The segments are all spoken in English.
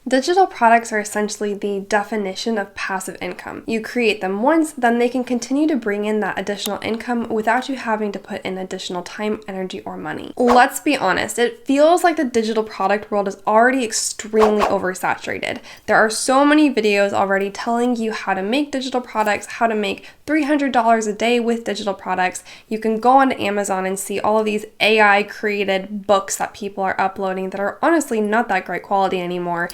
Digital products are essentially the definition of passive income. You create them once, then they can continue to bring in that additional income without you having to put in additional time, energy, or money. Let's be honest, it feels like the digital product world is already extremely oversaturated. There are so many videos already telling you how to make digital products, how to make $300 a day with digital products. You can go onto Amazon and see all of these AI created books that people are uploading that are honestly not that great quality anymore.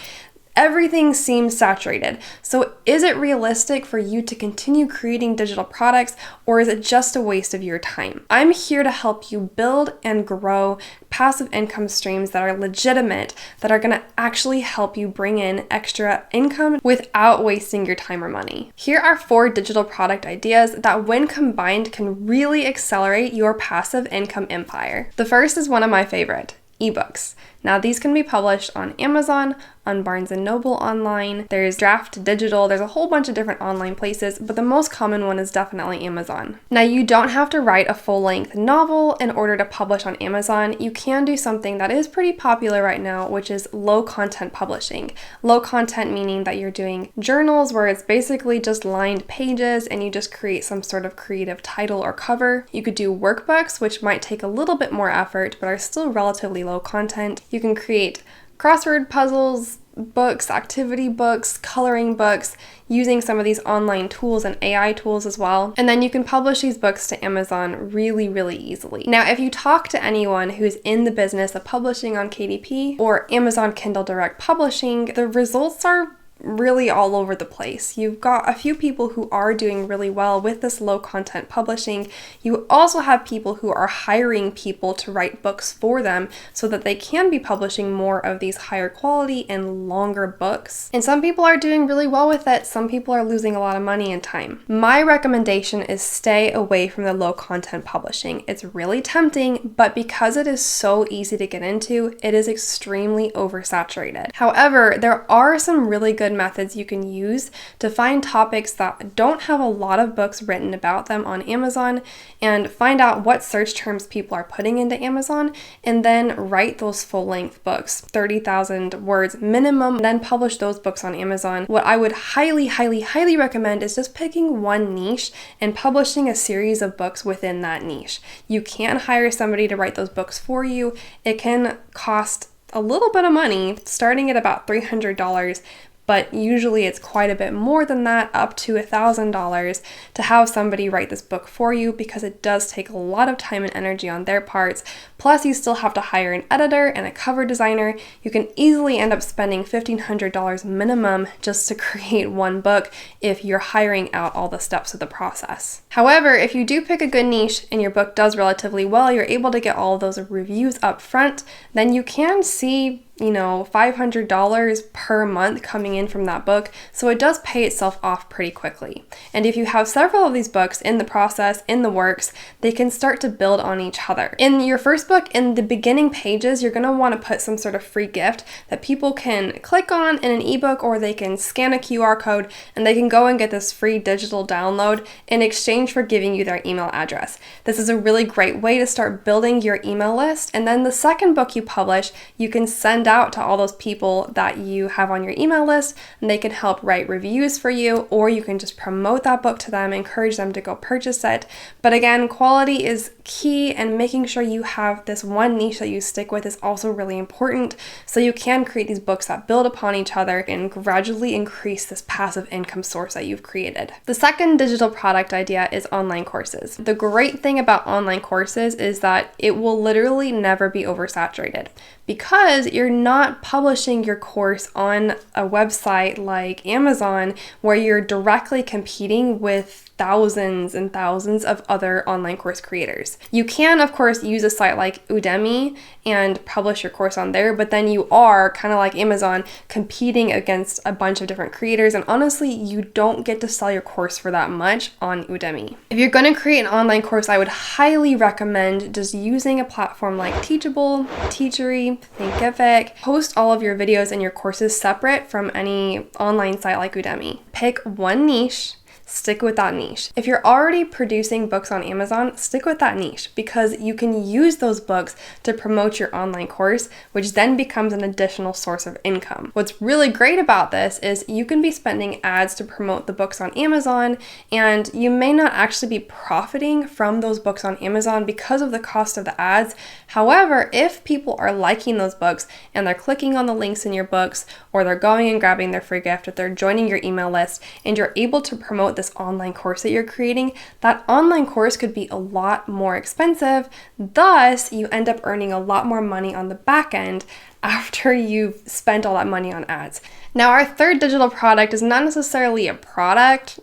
Everything seems saturated. So is it realistic for you to continue creating digital products, or is it just a waste of your time? I'm here to help you build and grow passive income streams that are legitimate, that are going to actually help you bring in extra income without wasting your time or money. Here are 4 digital product ideas that, when combined, can really accelerate your passive income empire. The first is one of my favorite: eBooks. Now, these can be published on Amazon, on Barnes & Noble online, there's Draft Digital, there's a whole bunch of different online places, but the most common one is definitely Amazon. Now, you don't have to write a full-length novel in order to publish on Amazon. You can do something that is pretty popular right now, which is low-content publishing. Low content meaning that you're doing journals where it's basically just lined pages and you just create some sort of creative title or cover. You could do workbooks, which might take a little bit more effort, but are still relatively low content. You can create crossword puzzles, books, activity books, coloring books, using some of these online tools and AI tools as well. And then you can publish these books to Amazon really, really easily. Now, if you talk to anyone who's in the business of publishing on KDP or Amazon Kindle Direct Publishing, the results are really all over the place. You've got a few people who are doing really well with this low content publishing. You also have people who are hiring people to write books for them so that they can be publishing more of these higher quality and longer books. And some people are doing really well with it. Some people are losing a lot of money and time. My recommendation is stay away from the low content publishing. It's really tempting, but because it is so easy to get into, it is extremely oversaturated. However, there are some really good methods you can use to find topics that don't have a lot of books written about them on Amazon, and find out what search terms people are putting into Amazon, and then write those full-length books, 30,000 words minimum, then publish those books on Amazon. What I would highly, highly, highly recommend is just picking one niche and publishing a series of books within that niche. You can hire somebody to write those books for you. It can cost a little bit of money, starting at about $300, but usually it's quite a bit more than that, up to $1,000, to have somebody write this book for you, because it does take a lot of time and energy on their parts. Plus, you still have to hire an editor and a cover designer. You can easily end up spending $1,500 minimum just to create one book if you're hiring out all the steps of the process. However, if you do pick a good niche and your book does relatively well, you're able to get all of those reviews up front, then you can see $500 per month coming in from that book, so it does pay itself off pretty quickly. And if you have several of these books in the process, in the works, they can start to build on each other. In your first book, in the beginning pages, you're going to want to put some sort of free gift that people can click on in an ebook, or they can scan a QR code and they can go and get this free digital download in exchange for giving you their email address. This is a really great way to start building your email list, and then the second book you publish, you can send out to all those people that you have on your email list, and they can help write reviews for you, or you can just promote that book to them, encourage them to go purchase it. But again, quality is key, and making sure you have this one niche that you stick with is also really important, so you can create these books that build upon each other and gradually increase this passive income source that you've created. The second digital product idea is online courses. The great thing about online courses is that it will literally never be oversaturated, because you're not publishing your course on a website like Amazon where you're directly competing with thousands and thousands of other online course creators. You can, of course, use a site like Udemy and publish your course on there, but then you are, kind of like Amazon, competing against a bunch of different creators, and honestly, you don't get to sell your course for that much on Udemy. If you're going to create an online course, I would highly recommend just using a platform like Teachable, Teachery, Thinkific. Post all of your videos and your courses separate from any online site like Udemy. Pick one niche, stick with that niche. If you're already producing books on Amazon, stick with that niche because you can use those books to promote your online course, which then becomes an additional source of income. What's really great about this is you can be spending ads to promote the books on Amazon, and you may not actually be profiting from those books on Amazon because of the cost of the ads. However, if people are liking those books and they're clicking on the links in your books, or they're going and grabbing their free gift, if they're joining your email list, and you're able to promote this online course that you're creating, that online course could be a lot more expensive. Thus, you end up earning a lot more money on the back end after you've spent all that money on ads. Now, our third digital product is not necessarily a product,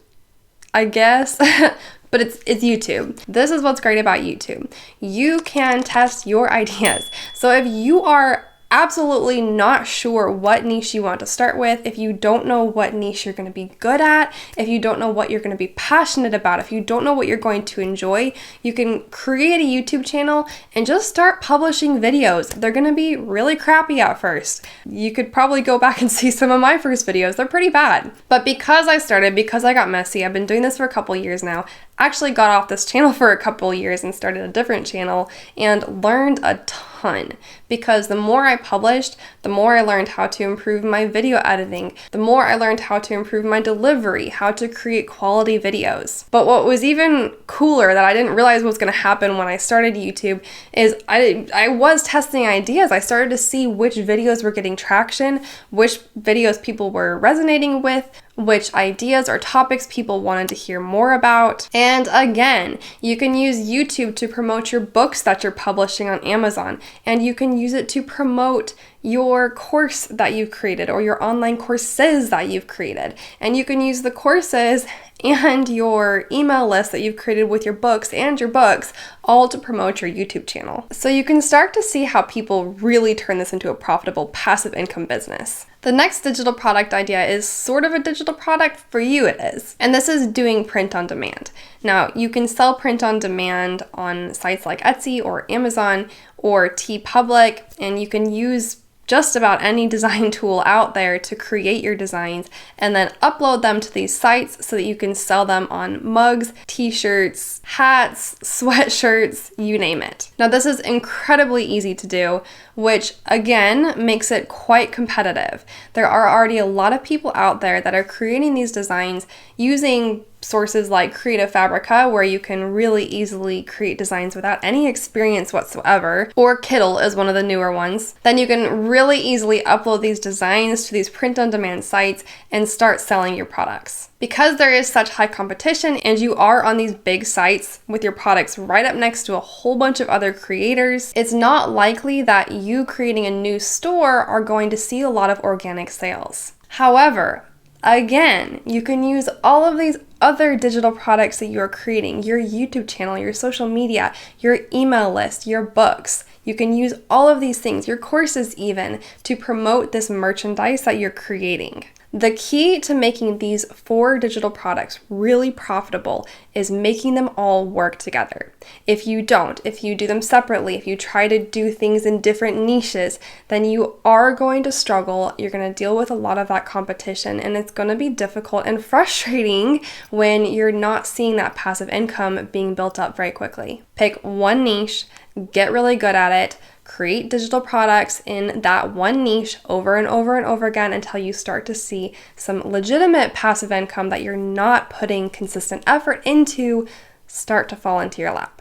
I guess, but it's YouTube. This is what's great about YouTube. You can test your ideas. So if you are absolutely not sure what niche you want to start with, if you don't know what niche you're going to be good at, if you don't know what you're going to be passionate about, if you don't know what you're going to enjoy, you can create a YouTube channel and just start publishing videos. They're going to be really crappy at first. You could probably go back and see some of my first videos. They're pretty bad. But because I got messy, I've been doing this for a couple years now, actually got off this channel for a couple years and started a different channel and learned a ton, because the more I published, the more I learned how to improve my video editing, the more I learned how to improve my delivery, how to create quality videos. But what was even cooler that I didn't realize was going to happen when I started YouTube is I was testing ideas. I started to see which videos were getting traction, which videos people were resonating with, which ideas or topics people wanted to hear more about. And again, you can use YouTube to promote your books that you're publishing on Amazon, and you can use it to promote your course that you've created or your online courses that you've created. And you can use the courses and your email list that you've created with your books and your books all to promote your YouTube channel. So you can start to see how people really turn this into a profitable passive income business. The next digital product idea is sort of a digital product, for you it is. And this is doing print on demand. Now, you can sell print on demand on sites like Etsy or Amazon or TeePublic, and you can use just about any design tool out there to create your designs and then upload them to these sites so that you can sell them on mugs, t-shirts, hats, sweatshirts, you name it. Now, this is incredibly easy to do, which again makes it quite competitive. There are already a lot of people out there that are creating these designs using sources like Creative Fabrica, where you can really easily create designs without any experience whatsoever, or Kittl is one of the newer ones. Then you can really easily upload these designs to these print-on-demand sites and start selling your products. Because there is such high competition and you are on these big sites with your products right up next to a whole bunch of other creators, it's not likely that you creating a new store are going to see a lot of organic sales. However, again, you can use all of these other digital products that you're creating, your YouTube channel, your social media, your email list, your books. You can use all of these things, your courses even, to promote this merchandise that you're creating. The key to making these 4 digital products really profitable is making them all work together. If you don't, if you do them separately, if you try to do things in different niches, then you are going to struggle. You're going to deal with a lot of that competition, and it's going to be difficult and frustrating when you're not seeing that passive income being built up very quickly. Pick one niche, get really good at it, create digital products in that one niche over and over and over again until you start to see some legitimate passive income that you're not putting consistent effort into start to fall into your lap.